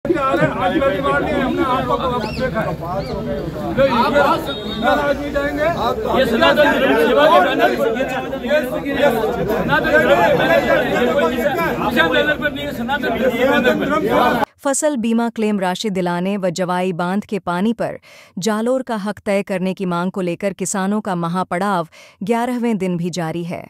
हमने आपको देखा है। आदमी जाएंगे फसल बीमा क्लेम राशि दिलाने व जवाई बांध के पानी पर जालोर का हक तय करने की मांग को लेकर किसानों का महापड़ाव 11वें दिन भी जारी है।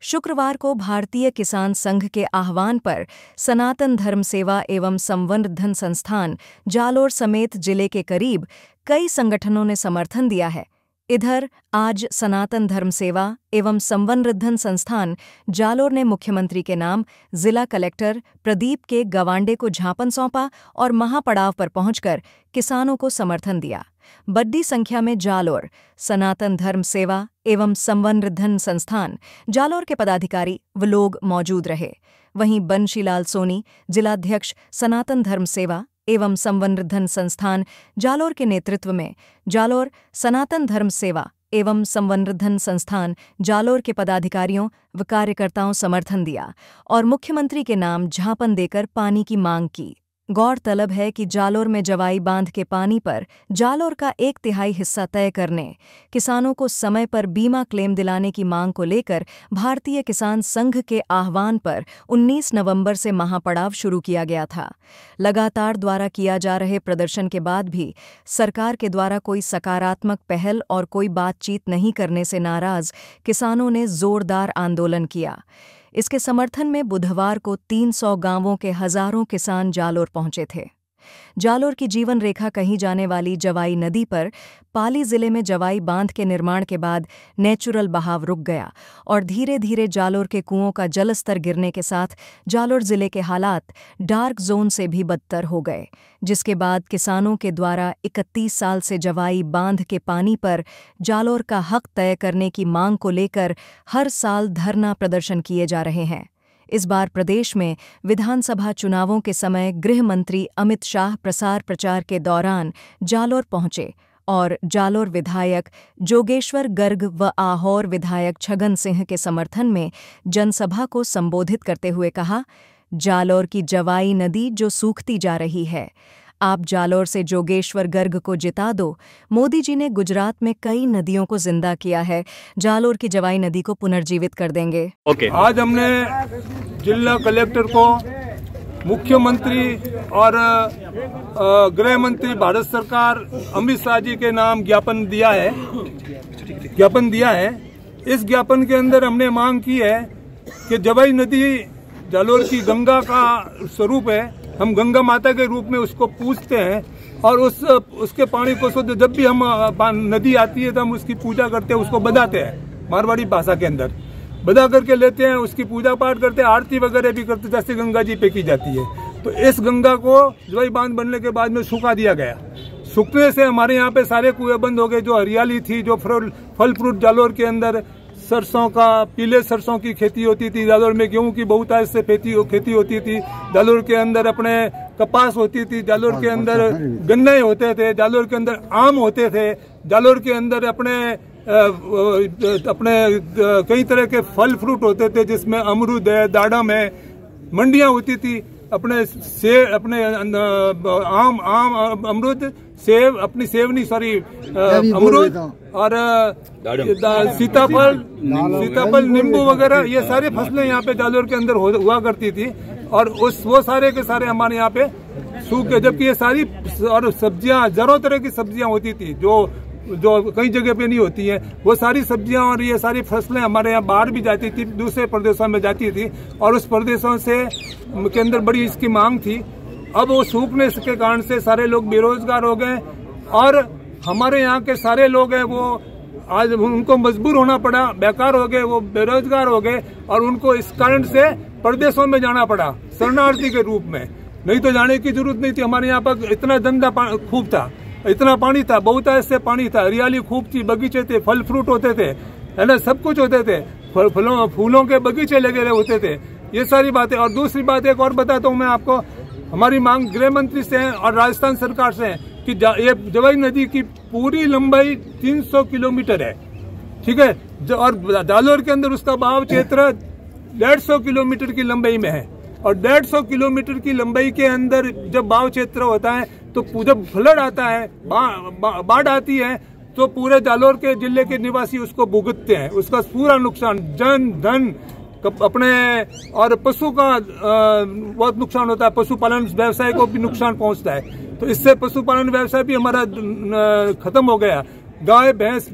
शुक्रवार को भारतीय किसान संघ के आह्वान पर सनातन धर्म सेवा एवं संवर्धन संस्थान जालोर समेत जिले के करीब कई संगठनों ने समर्थन दिया है। इधर आज सनातन धर्म सेवा एवं संवर्धन संस्थान जालोर ने मुख्यमंत्री के नाम जिला कलेक्टर प्रदीप के गवांडे को ज्ञापन सौंपा और महापड़ाव पर पहुंचकर किसानों को समर्थन दिया। बड़ी संख्या में जालोर सनातन धर्म सेवा एवं संवर्धन संस्थान जालोर के पदाधिकारी व लोग मौजूद रहे। वहीं बंशीलाल सोनी, जिलाध्यक्ष सनातन धर्म सेवा एवं संवर्धन संस्थान जालोर के नेतृत्व में जालोर सनातन धर्म सेवा एवं संवर्धन संस्थान जालोर के पदाधिकारियों व कार्यकर्ताओं समर्थन दिया और मुख्यमंत्री के नाम ज्ञापन देकर पानी की मांग की। गौरतलब है कि जालोर में जवाई बांध के पानी पर जालोर का 1/3 हिस्सा तय करने, किसानों को समय पर बीमा क्लेम दिलाने की मांग को लेकर भारतीय किसान संघ के आह्वान पर 19 नवंबर से महापड़ाव शुरू किया गया था। लगातार द्वारा किया जा रहे प्रदर्शन के बाद भी सरकार के द्वारा कोई सकारात्मक पहल और कोई बातचीत नहीं करने से नाराज किसानों ने जोरदार आंदोलन किया। इसके समर्थन में बुधवार को 300 गांवों के हजारों किसान जालोर पहुंचे थे। जालोर की जीवन रेखा कही जाने वाली जवाई नदी पर पाली जिले में जवाई बांध के निर्माण के बाद नेचुरल बहाव रुक गया और धीरे धीरे जालोर के कुओं का जलस्तर गिरने के साथ जालोर जिले के हालात डार्क जोन से भी बदतर हो गए, जिसके बाद किसानों के द्वारा 31 साल से जवाई बांध के पानी पर जालोर का हक तय करने की मांग को लेकर हर साल धरना प्रदर्शन किए जा रहे हैं। इस बार प्रदेश में विधानसभा चुनावों के समय गृह मंत्री अमित शाह प्रसार प्रचार के दौरान जालोर पहुंचे और जालोर विधायक जोगेश्वर गर्ग व आहोर विधायक छगन सिंह के समर्थन में जनसभा को संबोधित करते हुए कहा, जालोर की जवाई नदी जो सूखती जा रही है, आप जालोर से जोगेश्वर गर्ग को जिता दो। मोदी जी ने गुजरात में कई नदियों को जिंदा किया है, जालोर की जवाई नदी को पुनर्जीवित कर देंगे। आज हमने जिला कलेक्टर को मुख्यमंत्री और गृह मंत्री भारत सरकार अमित शाह जी के नाम ज्ञापन दिया है। इस ज्ञापन के अंदर हमने मांग की है कि जवाई नदी जालोर की गंगा का स्वरूप है, हम गंगा माता के रूप में उसको पूजते हैं और उसके पानी को जब भी हम नदी आती है तो हम उसकी पूजा करते हैं, उसको बधाते हैं, मारवाड़ी भाषा के अंदर बधा करके लेते हैं, उसकी पूजा पाठ करते हैं, आरती वगैरह भी करते जैसे गंगा जी पे की जाती है। तो इस गंगा को जवाई बांध बनने के बाद में सूखा दिया गया। सूखने से हमारे यहाँ पे सारे कुएं बंद हो गए, जो हरियाली थी, जो फल फ्रूट जालोर के अंदर सरसों का, पीले सरसों की खेती होती थी, जालोर में गेहूं की बहुतायत से खेती होती थी, जालोर के अंदर अपने कपास होती थी, जालोर के अंदर गन्ने होते थे, जालोर के अंदर आम होते थे, जालोर के अंदर अपने कई तरह के फल फ्रूट होते थे, जिसमें अमरूद है, दाडम है, मंडियां होती थी, अपने सेब, अपने आम अमरूद, सेब, अपनी सेवनी सॉरी अमरूद और सीताफल, नींबू वगैरह, ये सारी फसलें यहाँ पे जालोर के अंदर हुआ करती थी और वो सारे के सारे हमारे यहाँ पे सूख गए। जबकि ये सारी और सब्जियां, जरों तरह की सब्जियां होती थी जो कई जगह पे नहीं होती हैं, वो सारी सब्जियां और ये सारी फसलें हमारे यहाँ बाहर भी जाती थी, दूसरे प्रदेशों में जाती थी और उस प्रदेशों से के अंदर बड़ी इसकी मांग थी। अब वो सूखने के कारण से सारे लोग बेरोजगार हो गए और हमारे यहाँ के सारे लोग हैं वो आज उनको मजबूर होना पड़ा, बेकार हो गए, वो बेरोजगार हो गए और उनको इस कारण से प्रदेशों में जाना पड़ा शरणार्थी के रूप में। नहीं तो जाने की जरूरत नहीं थी। हमारे यहाँ पर इतना धंधा खूब था, इतना पानी था, बहुतायत से पानी था, हरियाली खूब थी, बगीचे थे, फल फ्रूट होते थे, है ना, सब कुछ होते थे, फूलों के बगीचे लगे होते थे, ये सारी बातें। और दूसरी बात एक और बताता हूँ मैं आपको, हमारी मांग गृह मंत्री से है और राजस्थान सरकार से है कि ये जवाई नदी की पूरी लंबाई 300 किलोमीटर है, ठीक है, और जालोर के अंदर उसका बहाव क्षेत्र 150 किलोमीटर की लंबाई में है। और 150 किलोमीटर की लंबाई के अंदर जब बाढ़ क्षेत्र होता है तो जब फ्लड आता है, बाढ़ आती है, तो पूरे जालौर के जिले के निवासी उसको भुगतते हैं। उसका पूरा नुकसान, जन धन अपने और पशु का बहुत नुकसान होता है। पशुपालन व्यवसाय को भी नुकसान पहुंचता है। तो इससे पशुपालन व्यवसाय भी हमारा खत्म हो गया। गाय भैंस